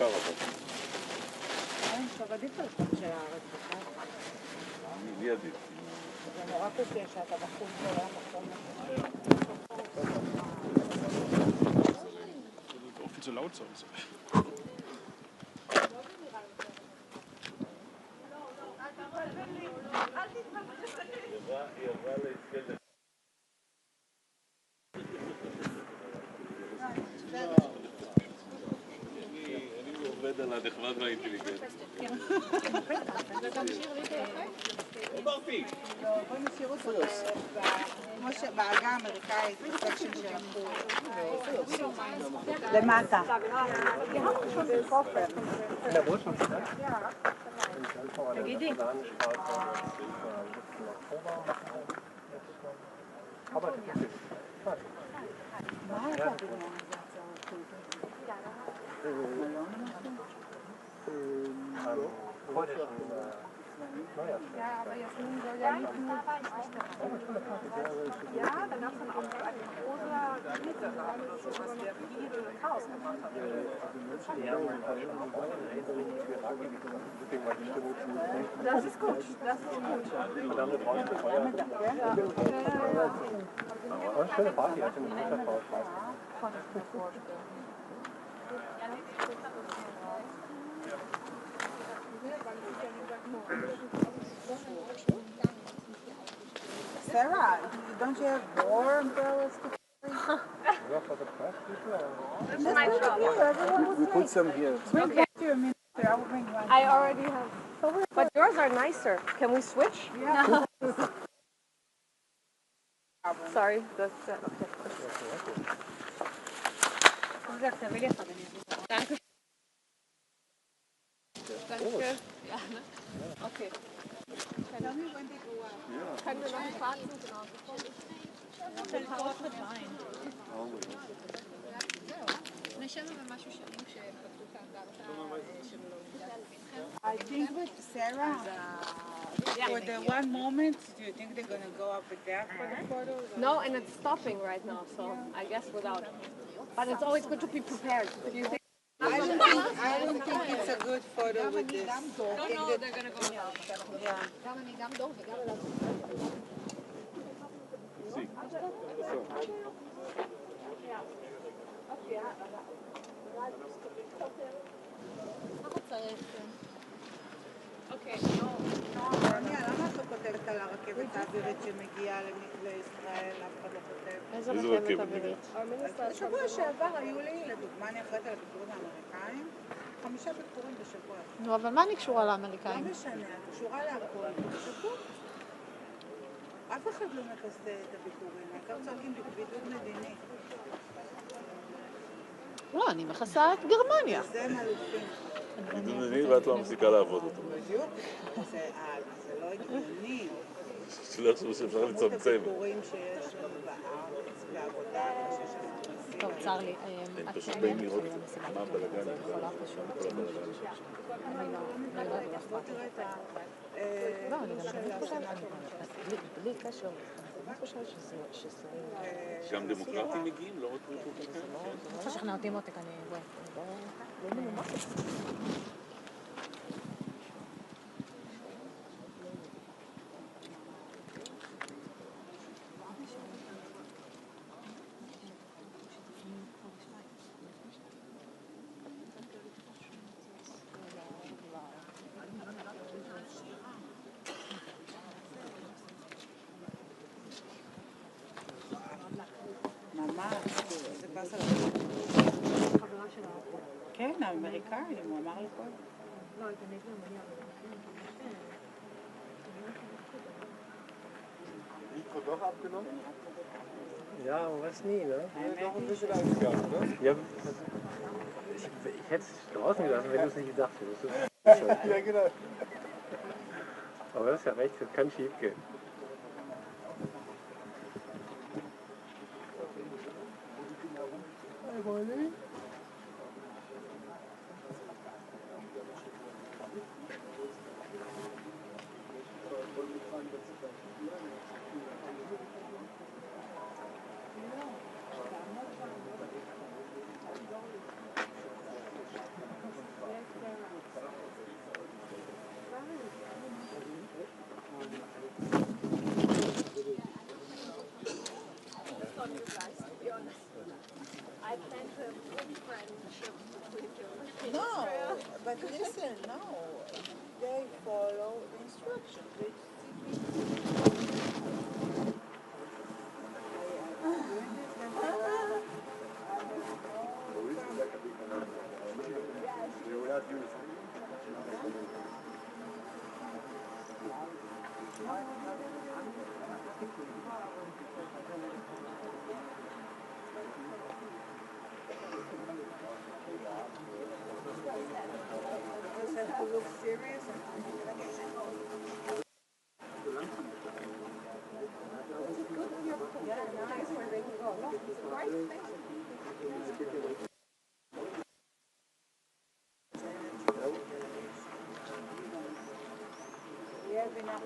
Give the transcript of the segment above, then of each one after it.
Caliber. אבל עדיף על חום של הארץ בכלל. לי עדיף. זה נורא קשה שאתה בחוץ ולא בחום. Viel zu laut sonst. אני עובד על הנחמד והאינטליגנט. בואי נשאיר אותו כמו שבעגה האמריקאית, בסקשן של החור. למטה. תגידי. מה היה בבניין הזה Ja, aber Jasmin soll ja nicht nur... Ja, da gab es dann auch so eine große Krise, was der viele Chaos gemacht hat. Das ist gut, das ist gut. Ja. Schöne Party, also mit guter Frau. Kann ich mir vorstellen. Sarah, don't you have more umbrellas to carry? Yeah, for the press people. That's my job. We put some here. Bring back your minister. I will bring one. I already have. But yours are nicer. Can we switch? Yeah. Sorry, that's okay. Danke. Danke. Ja, ne? Okay. Tell me when they go out. Können wir noch einen schwarzen? Genau. I think with Sarah, for the one moment, do you think they're going to go up with that for the photos? No, and it's stopping right now, so I guess without. But it's always good to be prepared. Do you think? I don't think it's a good photo with this. No, they're going to go without. Yeah. Okay. למה את לא כותבת על הרכבת האווירית שמגיעה לישראל? אף אחד לא כותב. איזה רכבת אווירית? בשבוע שעבר היו לי, לדוגמה, אני אחראית על הביקורים האמריקאים, 5 ביקורים בשבוע. נו, אבל מה אני קשורה לאמריקאים? לא משנה, את קשורה להכל. בשבוע. אף אחד לא מכסה את הביקורים, העיקר צועקים בידוד מדיני. לא, אני מכסה את גרמניה. זה הם אלופים. זה מבין ואת לא מפסיקה לעבוד אותו. בדיוק. זה לא הגיוני. שלא יחשבו שאפשר לצמצם. הביקורים שיש לנו בארץ, בעבודה, טוב, צר לי. הם פשוט באים לראות מה בלגן. לא, אני גם חושבת, בלי קשר, אני חושבת שזה... גם דמוקרטים מגיעים, לא רק רפובליקנים. אני רוצה לשכנע אותי מותק, אני לא מנומס. זה פס על כן, האמריקאים, הוא אמר לכל. לא, את הנגד המניע. Mikro doch abgenommen? Ja, aber was nie, ne? Doch ein bisschen Ausgang, ne? Ja, ich hätte es draußen gelassen, wenn du es nicht gedacht hättest. Ja, genau. Aber das ist ja recht, das kann schief gehen. No, but listen, no. They follow the instructions. They just have to look serious and yeah, we're not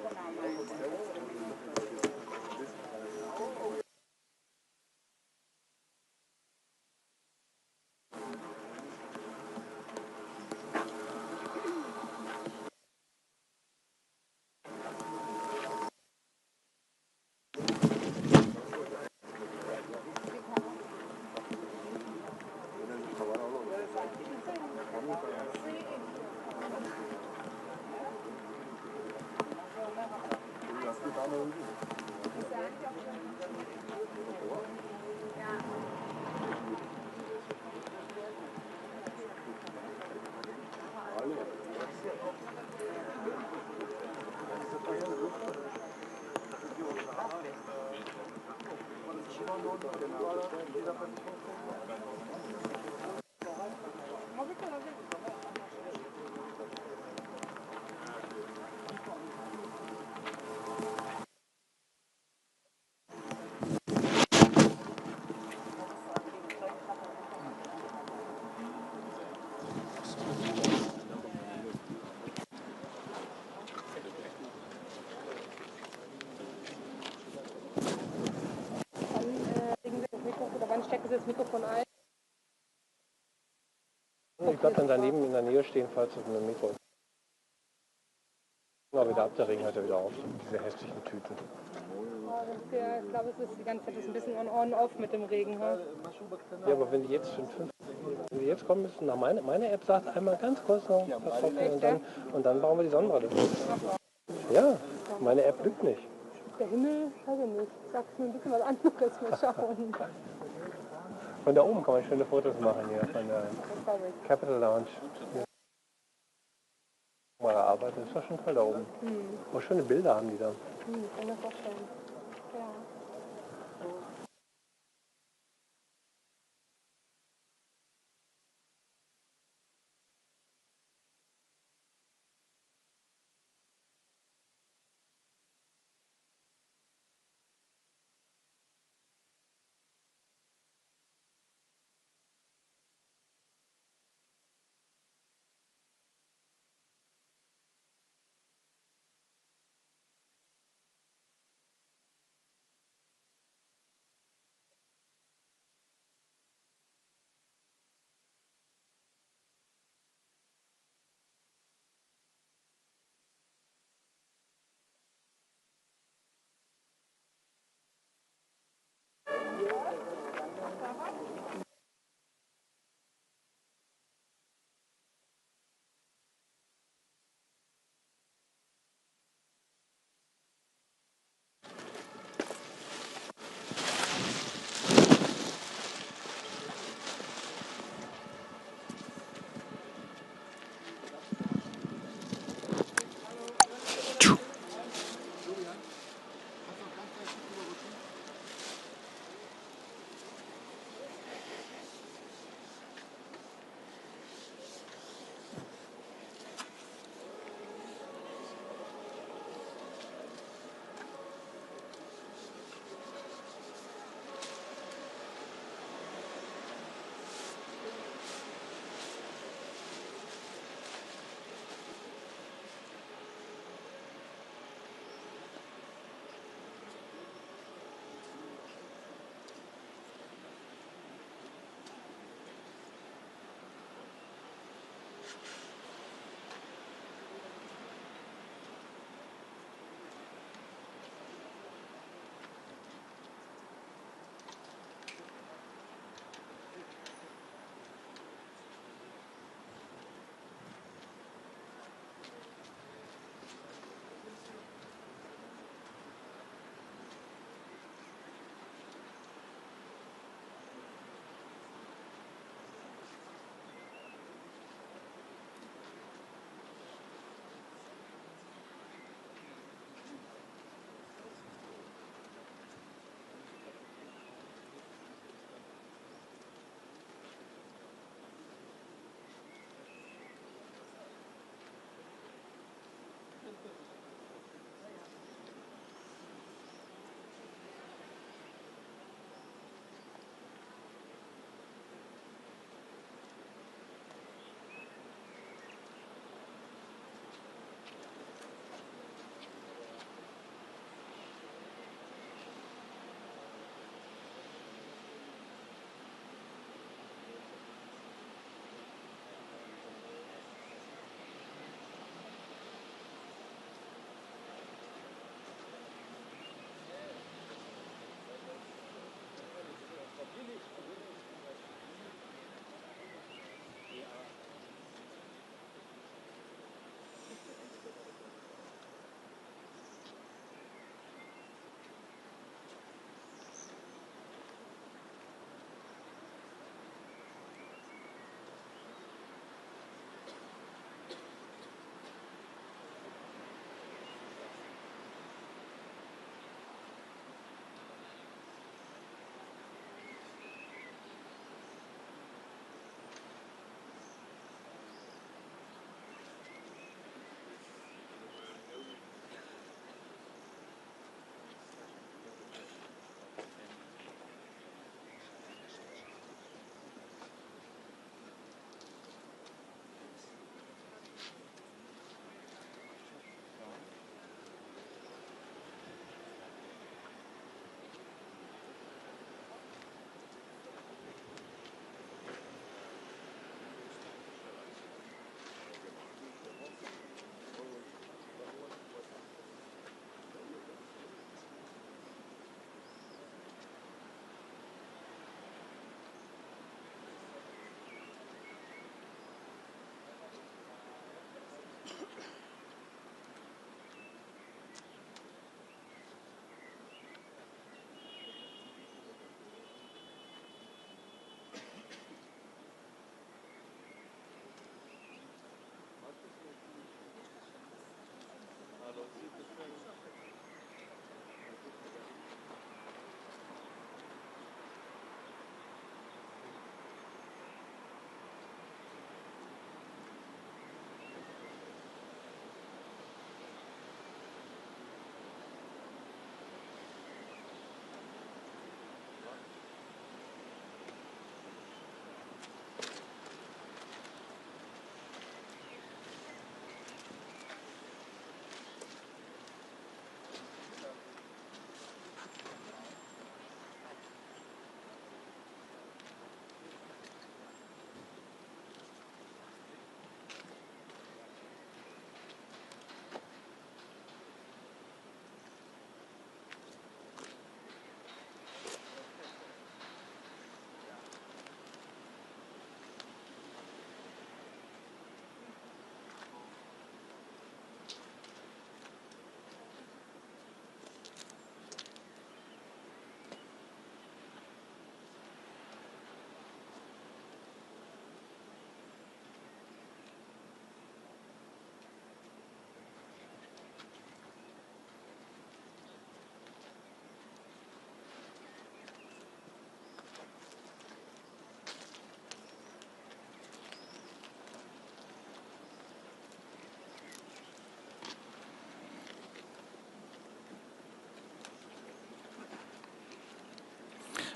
Wann stecken Sie das Mikrofon ein? Ich glaube dann daneben in der Nähe stehen, falls es mit dem Mikro ist. Aber wieder ab, der Regen hört ja wieder auf. Diese hässlichen Tüten. Ja, ich glaube, es ist die ganze Zeit ein bisschen on-off mit dem Regen. Ha? Ja, aber wenn die jetzt wenn die jetzt kommen müssen, nach meine App sagt einmal ganz kurz noch vertrocknen und dann brauchen wir die Sonnenbrille. Ja, meine App lügt nicht. Der Himmel, weiß ich nicht. Sagt mir ein bisschen was anderes. Mal schauen. Von da oben kann man schöne Fotos machen hier, von der Capital Lounge. Mal arbeitet, ist doch schon toll da oben. Oh, schöne Bilder haben die da. Kann mir vorstellen. Ja.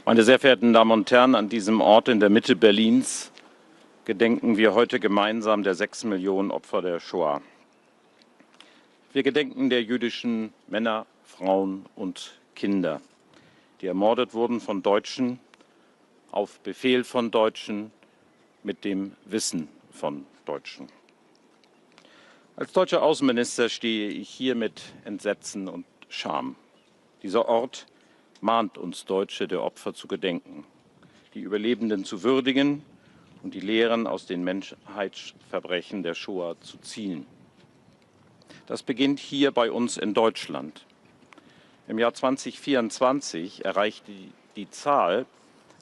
Meine sehr verehrten Damen und Herren, an diesem Ort in der Mitte Berlins gedenken wir heute gemeinsam der 6 Millionen Opfer der Shoah. Wir gedenken der jüdischen Männer, Frauen und Kinder, die ermordet wurden von Deutschen, auf Befehl von Deutschen, mit dem Wissen von Deutschen. Als deutscher Außenminister stehe ich hier mit Entsetzen und Scham. Dieser Ort mahnt uns Deutsche, der Opfer zu gedenken, die Überlebenden zu würdigen und die Lehren aus den Menschheitsverbrechen der Shoah zu ziehen. Das beginnt hier bei uns in Deutschland. Im Jahr 2024 erreichte die Zahl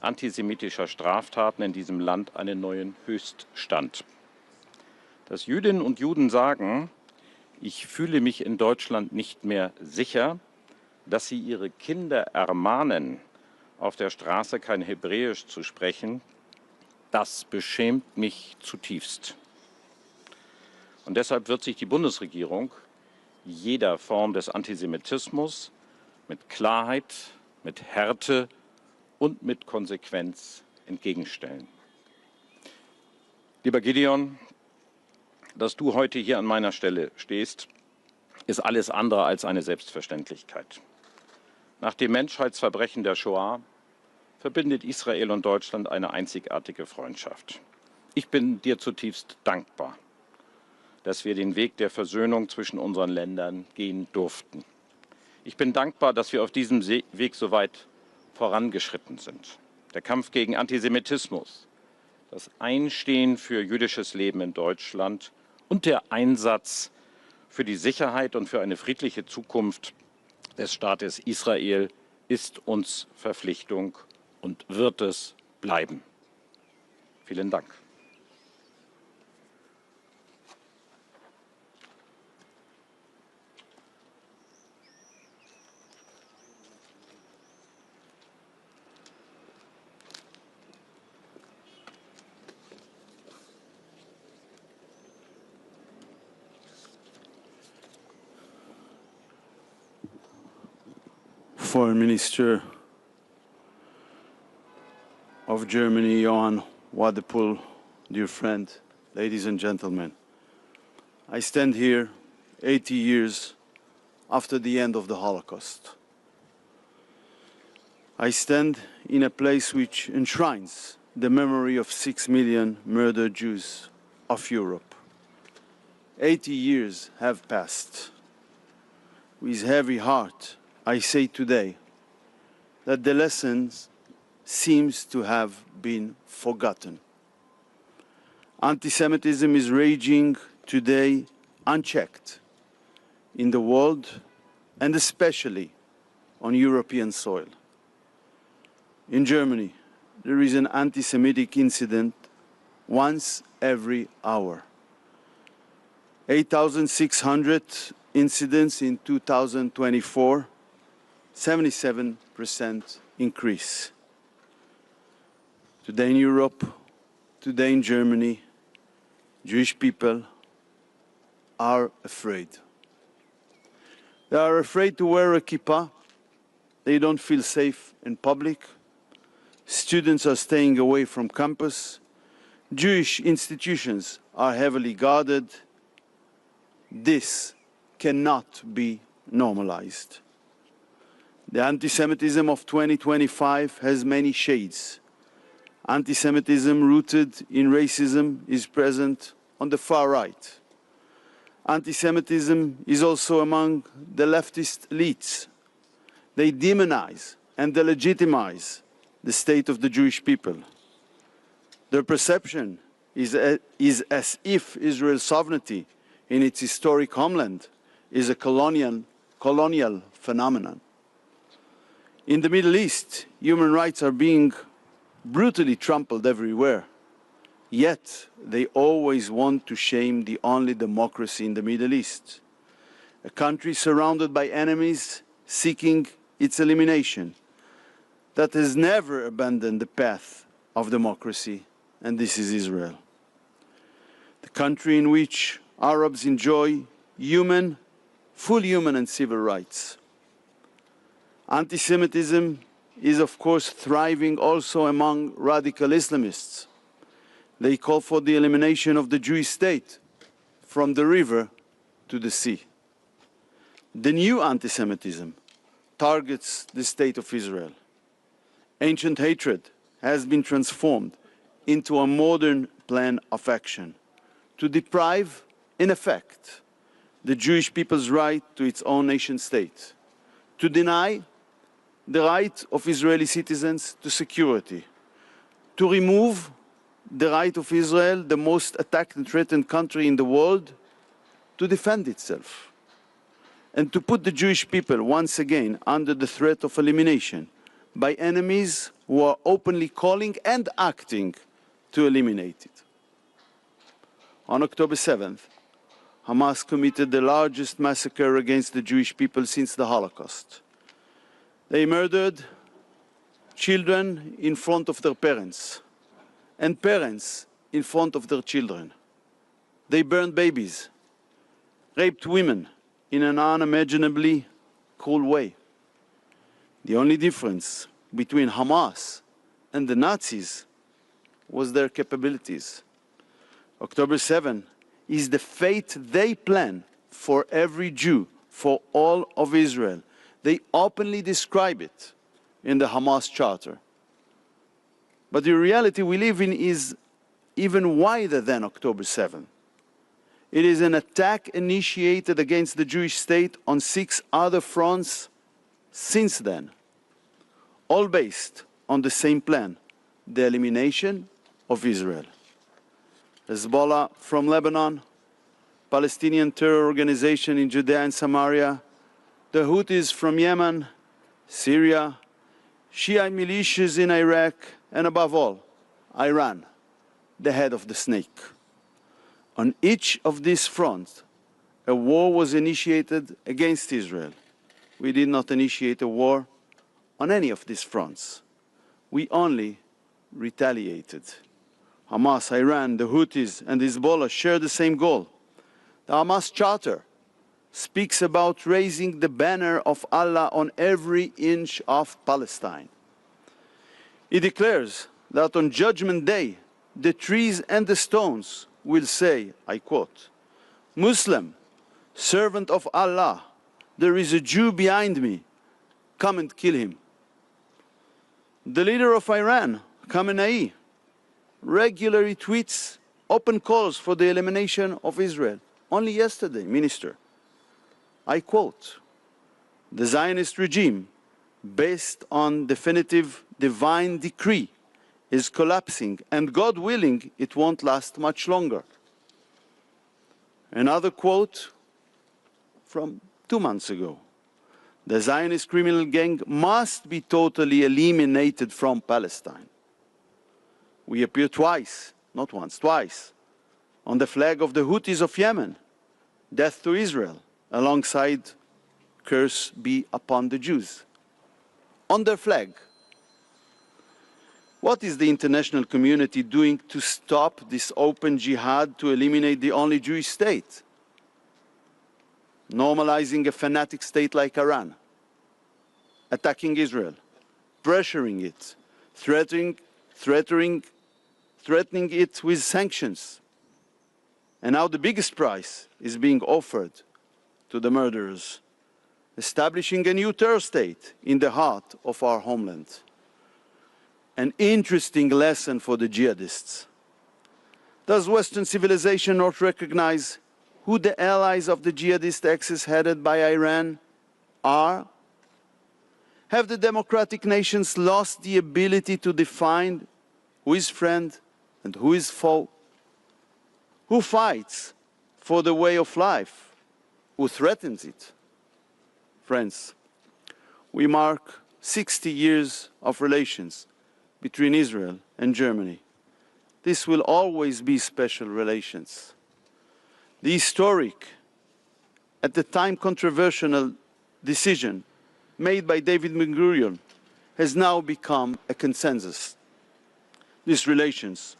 antisemitischer Straftaten in diesem Land einen neuen Höchststand. Dass Jüdinnen und Juden sagen, ich fühle mich in Deutschland nicht mehr sicher, dass sie ihre Kinder ermahnen, auf der Straße kein Hebräisch zu sprechen, das beschämt mich zutiefst. Und deshalb wird sich die Bundesregierung jeder Form des Antisemitismus mit Klarheit, mit Härte und mit Konsequenz entgegenstellen. Lieber Gideon, dass du heute hier an meiner Stelle stehst, ist alles andere als eine Selbstverständlichkeit. Nach dem Menschheitsverbrechen der Shoah verbindet Israel und Deutschland eine einzigartige Freundschaft. Ich bin dir zutiefst dankbar, dass wir den Weg der Versöhnung zwischen unseren Ländern gehen durften. Ich bin dankbar, dass wir auf diesem Weg so weit vorangeschritten sind. Der Kampf gegen Antisemitismus, das Einstehen für jüdisches Leben in Deutschland und der Einsatz für die Sicherheit und für eine friedliche Zukunft des Staates Israel ist uns Verpflichtung und wird es bleiben. Vielen Dank. Foreign Minister of Germany, Johann Wadephul, dear friend, ladies and gentlemen. I stand here 80 years after the end of the Holocaust. I stand in a place which enshrines the memory of 6 million murdered Jews of Europe. 80 years have passed. With heavy heart, I say today that the lessons seems to have been forgotten. Anti-Semitism is raging today unchecked in the world and especially on European soil. In Germany, there is an anti-Semitic incident once every hour. 8,600 incidents in 2024, 77% increase. Today in Europe, today in Germany, Jewish people are afraid. They are afraid to wear a kippah. They don't feel safe in public. Students are staying away from campus. Jewish institutions are heavily guarded. This cannot be normalized. The anti-Semitism of 2025 has many shades. Anti-Semitism rooted in racism is present on the far right. Anti-Semitism is also among the leftist elites. They demonize and delegitimize the state of the Jewish people. Their perception is as if Israel's sovereignty in its historic homeland is a colonial phenomenon. In the Middle East, human rights are being brutally trampled everywhere. Yet, they always want to shame the only democracy in the Middle East, a country surrounded by enemies seeking its elimination, that has never abandoned the path of democracy, and this is Israel. The country in which Arabs enjoy full human and civil rights. Anti-Semitism is of course thriving also among radical Islamists. They call for the elimination of the Jewish state from the river to the sea. The new anti-Semitism targets the state of Israel. Ancient hatred has been transformed into a modern plan of action to deprive, in effect, the Jewish people's right to its own nation state, to deny the right of Israeli citizens to security, to remove the right of Israel, the most attacked and threatened country in the world, to defend itself, and to put the Jewish people once again under the threat of elimination by enemies who are openly calling and acting to eliminate it. On October 7th, Hamas committed the largest massacre against the Jewish people since the Holocaust. They murdered children in front of their parents, and parents in front of their children. They burned babies, raped women in an unimaginably cruel way. The only difference between Hamas and the Nazis was their capabilities. October 7 is the fate they plan for every Jew, for all of Israel. They openly describe it in the Hamas Charter. But the reality we live in is even wider than October 7. It is an attack initiated against the Jewish state on 6 other fronts since then, all based on the same plan, the elimination of Israel. Hezbollah from Lebanon, Palestinian terror organization in Judea and Samaria, the Houthis from Yemen, Syria, Shia militias in Iraq, and above all, Iran, the head of the snake. On each of these fronts, a war was initiated against Israel. We did not initiate a war on any of these fronts. We only retaliated. Hamas, Iran, the Houthis, and Hezbollah share the same goal. The Hamas Charter speaks about raising the banner of Allah on every inch of Palestine. It declares that on Judgment Day, the trees and the stones will say, I quote, "Muslim, servant of Allah, there is a Jew behind me, come and kill him." The leader of Iran, Khamenei, regularly tweets open calls for the elimination of Israel. Only yesterday, Minister, I quote, "The Zionist regime, based on definitive divine decree, is collapsing, and God willing, it won't last much longer." Another quote from 2 months ago. "The Zionist criminal gang must be totally eliminated from Palestine." We appear twice, not once, twice, on the flag of the Houthis of Yemen, "Death to Israel," alongside "Curse be upon the Jews." On their flag. What is the international community doing to stop this open jihad to eliminate the only Jewish state? Normalizing a fanatic state like Iran, attacking Israel, pressuring it, threatening it with sanctions. And now the biggest price is being offered to the murderers, establishing a new terror state in the heart of our homeland. An interesting lesson for the jihadists. Does Western civilization not recognize who the allies of the jihadist axis headed by Iran are? Have the democratic nations lost the ability to define who is friend and who is foe? Who fights for the way of life? Who threatens it? Friends, we mark 60 years of relations between Israel and Germany. This will always be special relations. The historic, at the time controversial decision made by David Ben-Gurion has now become a consensus. These relations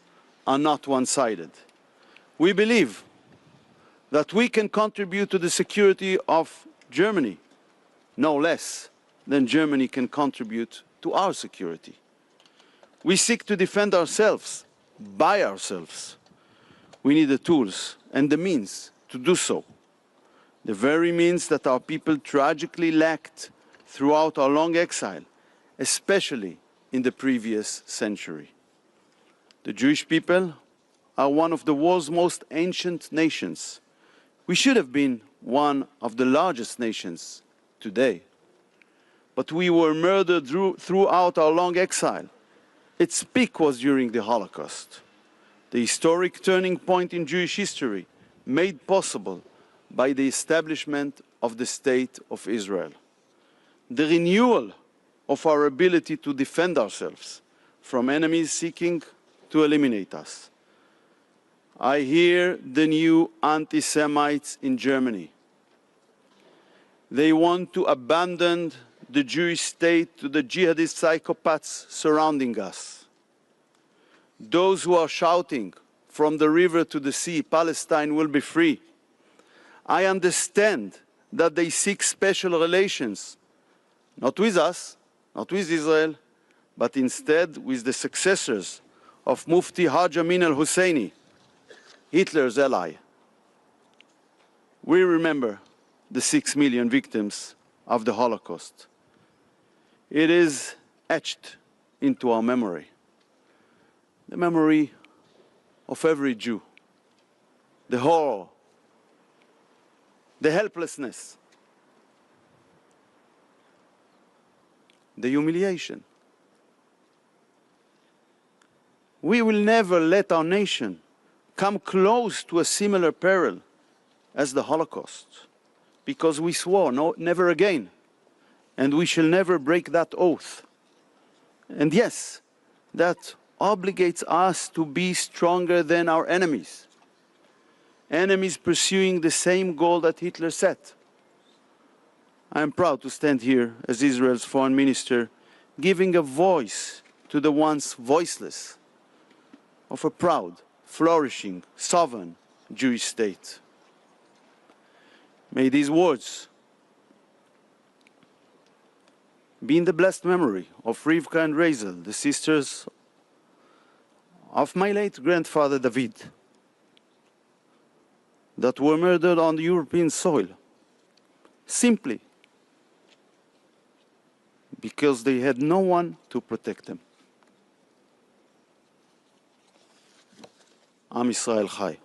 are not one-sided. We believe that we can contribute to the security of Germany no less than Germany can contribute to our security. We seek to defend ourselves by ourselves. We need the tools and the means to do so. The very means that our people tragically lacked throughout our long exile, especially in the previous century. The Jewish people are one of the world's most ancient nations. We should have been one of the largest nations today. But we were murdered throughout our long exile. Its peak was during the Holocaust, the historic turning point in Jewish history made possible by the establishment of the State of Israel. The renewal of our ability to defend ourselves from enemies seeking to eliminate us. I hear the new anti-Semites in Germany. They want to abandon the Jewish state to the jihadist psychopaths surrounding us. Those who are shouting from the river to the sea, Palestine will be free. I understand that they seek special relations, not with us, not with Israel, but instead with the successors of Mufti Haj Amin al-Husseini, Hitler's ally. We remember the 6 million victims of the Holocaust. It is etched into our memory, the memory of every Jew, the horror, the helplessness, the humiliation. We will never let our nation come close to a similar peril as the Holocaust, because we swore never again, and we shall never break that oath. And yes, that obligates us to be stronger than our enemies, enemies pursuing the same goal that Hitler set. I am proud to stand here as Israel's foreign minister, giving a voice to the once voiceless of a proud, flourishing, sovereign Jewish state. May these words be in the blessed memory of Rivka and Razel, the sisters of my late grandfather David, that were murdered on the European soil, simply because they had no one to protect them. Am Yisrael Chai.